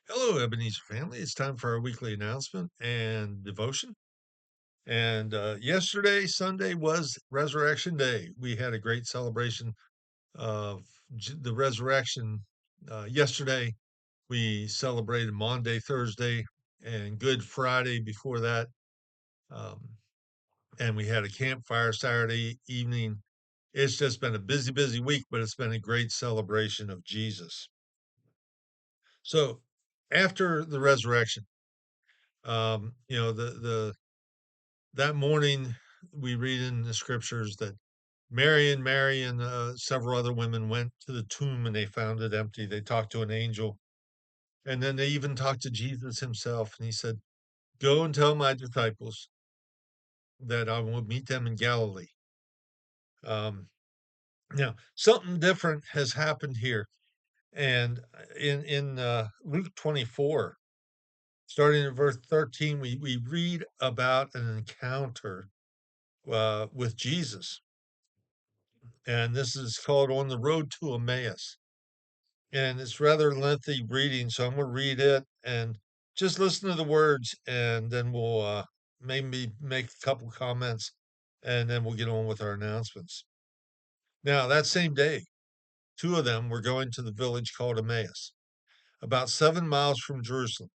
Hello, Ebenezer family. It's time for our weekly announcement and devotion. And yesterday, Sunday, was Resurrection Day. We had a great celebration of the resurrection. Yesterday, we celebrated Maundy, Thursday, and Good Friday before that. Um, and we had a campfire Saturday evening. It's just been a busy, busy week, but it's been a great celebration of Jesus. So after the resurrection, the that morning we read in the scriptures that Mary and several other women went to the tomb and they found it empty. They talked to an angel, and then they even talked to Jesus himself. And he said, "Go and tell my disciples that I will meet them in Galilee." Um, Now, something different has happened here, and in Luke 24, starting at verse 13, we read about an encounter with Jesus. And this is called On the Road to Emmaus. And it's rather lengthy reading, so I'm going to read it and just listen to the words, and then we'll maybe make a couple comments, and then we'll get on with our announcements. Now, that same day, two of them were going to the village called Emmaus, about 7 miles from Jerusalem.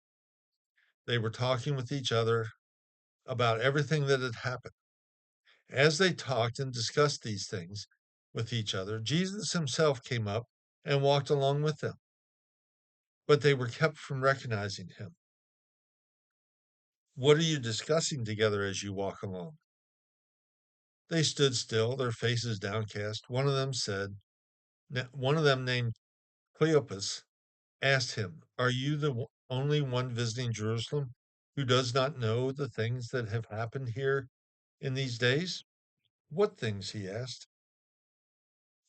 They were talking with each other about everything that had happened. As they talked and discussed these things with each other, Jesus himself came up and walked along with them, but they were kept from recognizing him. "What are you discussing together as you walk along?" They stood still, their faces downcast. One of them named Cleopas asked him, "Are you the only one visiting Jerusalem who does not know the things that have happened here in these days?" "What things?" he asked.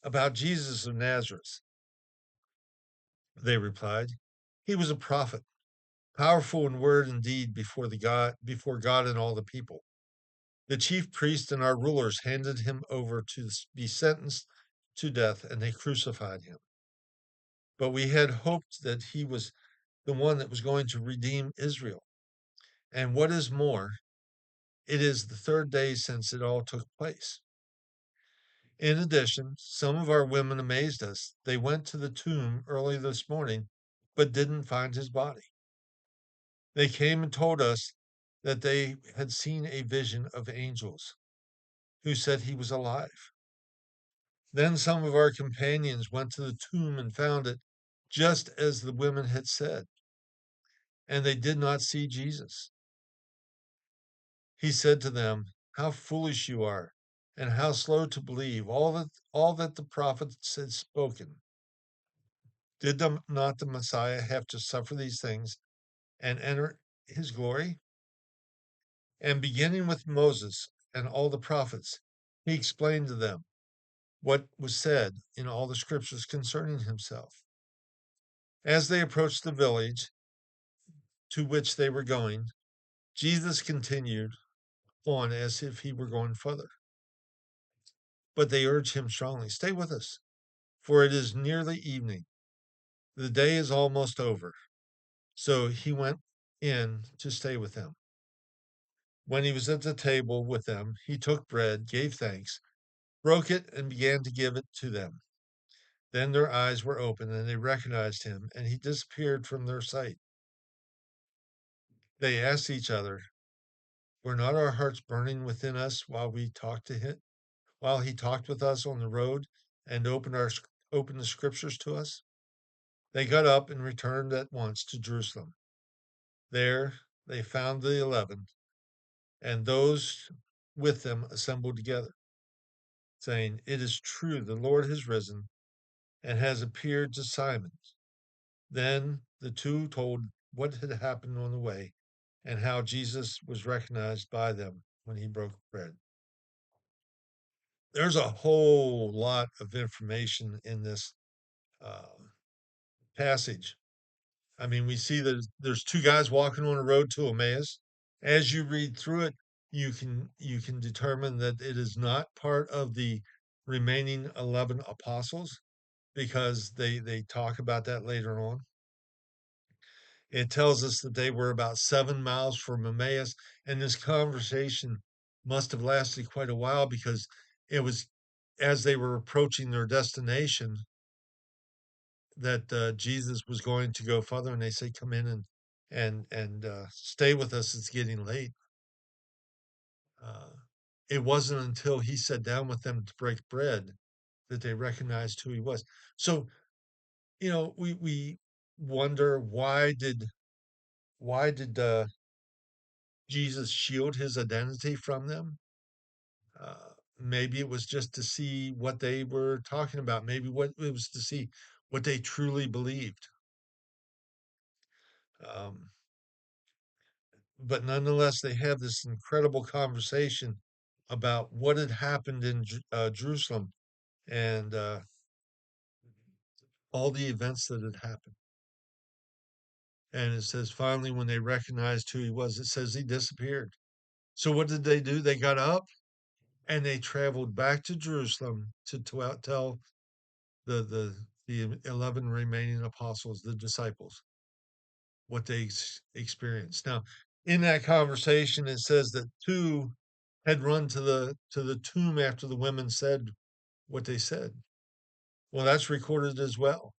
"About Jesus of Nazareth," they replied. "He was a prophet, powerful in word and deed before God and all the people. The chief priests and our rulers handed him over to be sentenced to death, and they crucified him. But we had hoped that he was the one that was going to redeem Israel. And what is more, it is the third day since it all took place. In addition, some of our women amazed us. They went to the tomb early this morning, but didn't find his body. They came and told us that they had seen a vision of angels who said he was alive. Then some of our companions went to the tomb and found it just as the women had said, and they did not see Jesus. He said to them, "How foolish you are, and how slow to believe all that the prophets had spoken. Did not the Messiah have to suffer these things and enter his glory?" And beginning with Moses and all the prophets, he explained to them what was said in all the scriptures concerning himself. As they approached the village to which they were going, Jesus continued on as if he were going further. But they urged him strongly, "Stay with us, for it is nearly evening. The day is almost over." So he went in to stay with them. When he was at the table with them, he took bread, gave thanks, broke it, and began to give it to them. Then their eyes were opened and they recognized him, and he disappeared from their sight. They asked each other, "Were not our hearts burning within us while he talked with us on the road and opened the scriptures to us?" They got up and returned at once to Jerusalem. There they found the 11 and those with them assembled together, saying, "It is true, the Lord has risen and has appeared to Simon." Then the two told what had happened on the way and how Jesus was recognized by them when he broke bread. There's a whole lot of information in this uh, passage. I mean, we see that there's two guys walking on a road to Emmaus. As you read through it, you can determine that it is not part of the remaining 11 apostles because they talk about that later on. It tells us that they were about 7 miles from Emmaus, and this conversation must have lasted quite a while because it was as they were approaching their destination that Jesus was going to go further, and they say, "Come in and stay with us. It's getting late." Uh, it wasn't until he sat down with them to break bread that they recognized who he was. So, we wonder why did Jesus shield his identity from them? Maybe it was just to see what they were talking about. Maybe what it was to see what they truly believed. Um, but nonetheless, they have this incredible conversation about what had happened in Jerusalem and all the events that had happened. And it says, finally, when they recognized who he was, it says he disappeared. So what did they do? They got up and they traveled back to Jerusalem to tell the 11 remaining apostles, the disciples, what they experienced. Now, in that conversation, it says that two had run to the tomb after the women said what they said. Well, that's recorded as well.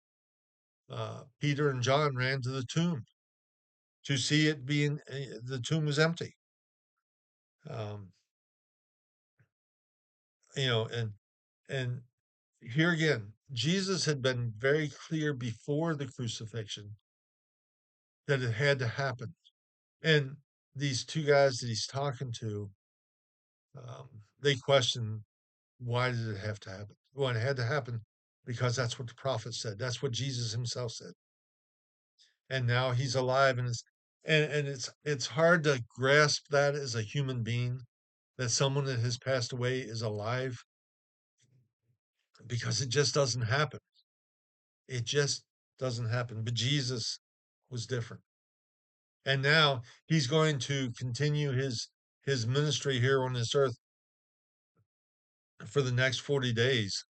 Peter and John ran to the tomb to see it being the tomb was empty. Um, and here again, Jesus had been very clear before the crucifixion that it had to happen. And these two guys that he's talking to, they question, why did it have to happen? Well, it had to happen because that's what the prophet said. That's what Jesus himself said. And now he's alive, and it's hard to grasp that as a human being, that someone that has passed away is alive, because it just doesn't happen. It just doesn't happen. But Jesus was different. And now he's going to continue his ministry here on this earth for the next 40 days.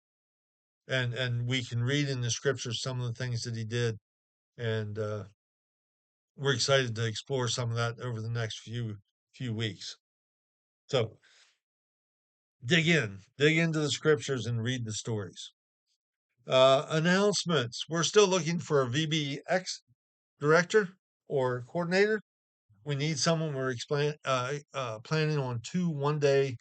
And we can read in the scriptures some of the things that he did. And we're excited to explore some of that over the next few weeks. So dig into the scriptures and read the stories. Announcements. We're still looking for a VBX director or coordinator. We need someone. We're planning on 2 one-day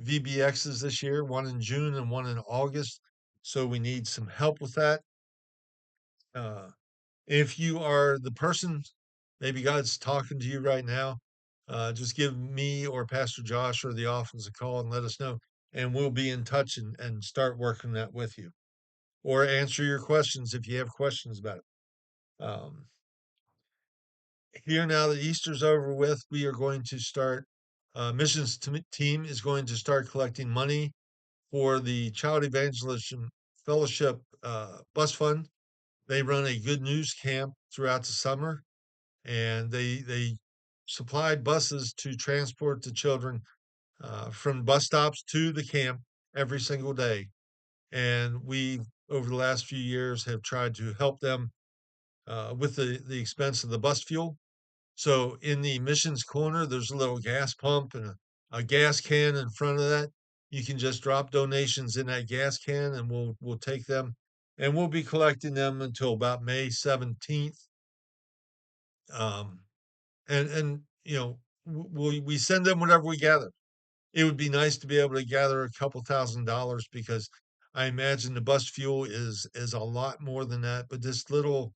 VBXs this year, one in June and one in August. So we need some help with that. Uh, if you are the person, maybe God's talking to you right now, just give me or Pastor Josh or the office a call and let us know, and we'll be in touch and start working that with you, or answer your questions if you have questions about it. Here, now that Easter's over with, we are going to start. Missions team is going to start collecting money for the Child Evangelism Fellowship bus fund. They run a good news camp throughout the summer, and they supplied buses to transport the children from bus stops to the camp every single day. And we, over the last few years, have tried to help them with the expense of the bus fuel. So in the missions corner, there's a little gas pump and a gas can in front of that. You can just drop donations in that gas can, and we'll take them, and we'll be collecting them until about May 17th. Um, and we send them whatever we gather. It would be nice to be able to gather a couple $1,000s, because I imagine the bus fuel is a lot more than that. But this little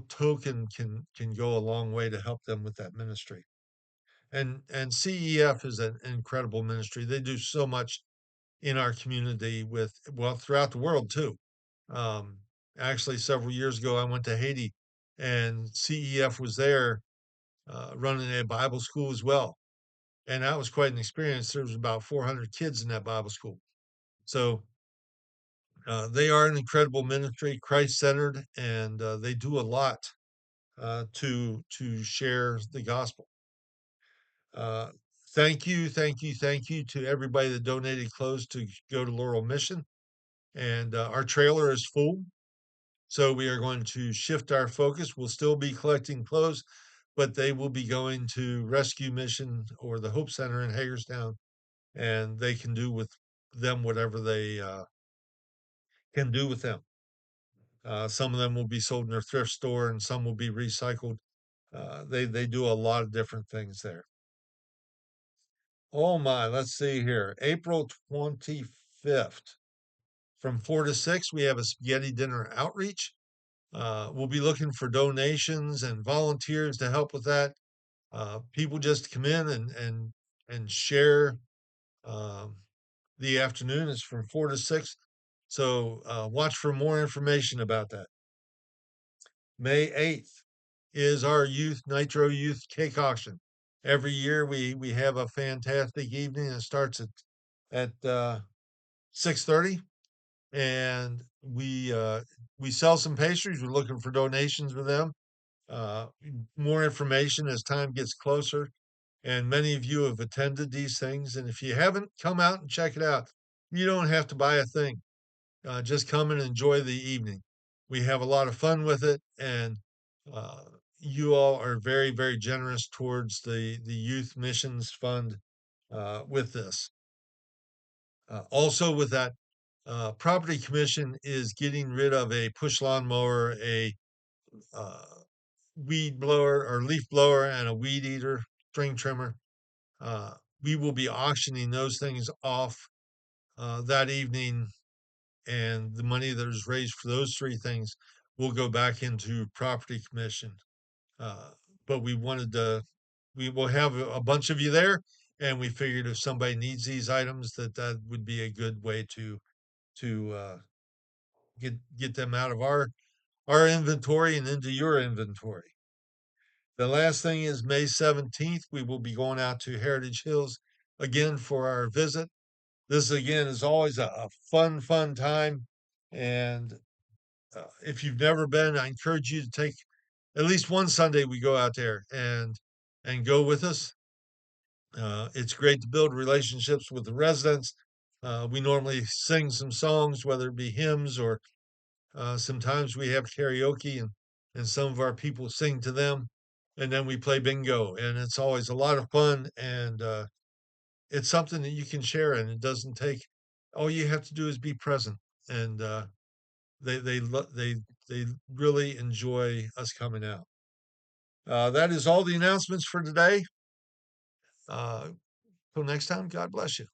token can go a long way to help them with that ministry. And CEF is an incredible ministry. They do so much in our community throughout the world too. Um, Actually, several years ago, I went to Haiti, and CEF was there running a Bible school as well, and that was quite an experience. There was about 400 kids in that Bible school. So they are an incredible ministry, Christ-centered, and they do a lot to share the gospel. Uh, thank you to everybody that donated clothes to go to Laurel Mission. And our trailer is full. So we are going to shift our focus. We'll still be collecting clothes, but they will be going to Rescue Mission or the Hope Center in Hagerstown, and they can do with them whatever they can do with them. Some of them will be sold in their thrift store, and some will be recycled. They do a lot of different things there. Oh my, let's see here. April 25th from 4 to 6, we have a spaghetti dinner outreach. We'll be looking for donations and volunteers to help with that. People just come in and share. Um, the afternoon is from 4 to 6. So watch for more information about that. May 8th is our Nitro Youth Cake Auction. Every year we have a fantastic evening. It starts at 6:30, and we sell some pastries. We're looking for donations for them. Uh, More information as time gets closer. And many of you have attended these things. And if you haven't, come out and check it out. You don't have to buy a thing. Just come and enjoy the evening. We have a lot of fun with it, and uh, you all are very, very generous towards the Youth Missions Fund with this. Also, with that, Property Commission is getting rid of a push lawnmower, a uh, weed blower or leaf blower, and a weed eater, string trimmer. Uh, we will be auctioning those things off that evening, and the money that is raised for those three things will go back into property commission. Uh, but we will have a bunch of you there, and we figured if somebody needs these items, that would be a good way to get them out of our inventory and into your inventory. The last thing is May 17th. We will be going out to Heritage Hills again for our visit. This again is always a fun time. And if you've never been, I encourage you to take at least one Sunday. We go out there and go with us. It's great to build relationships with the residents. We normally sing some songs, whether it be hymns or sometimes we have karaoke, and some of our people sing to them, and then we play bingo, and it's always a lot of fun, and it's something that you can share, and it doesn't take. All you have to do is be present, and they they lo- they really enjoy us coming out. That is all the announcements for today. Till next time, God bless you.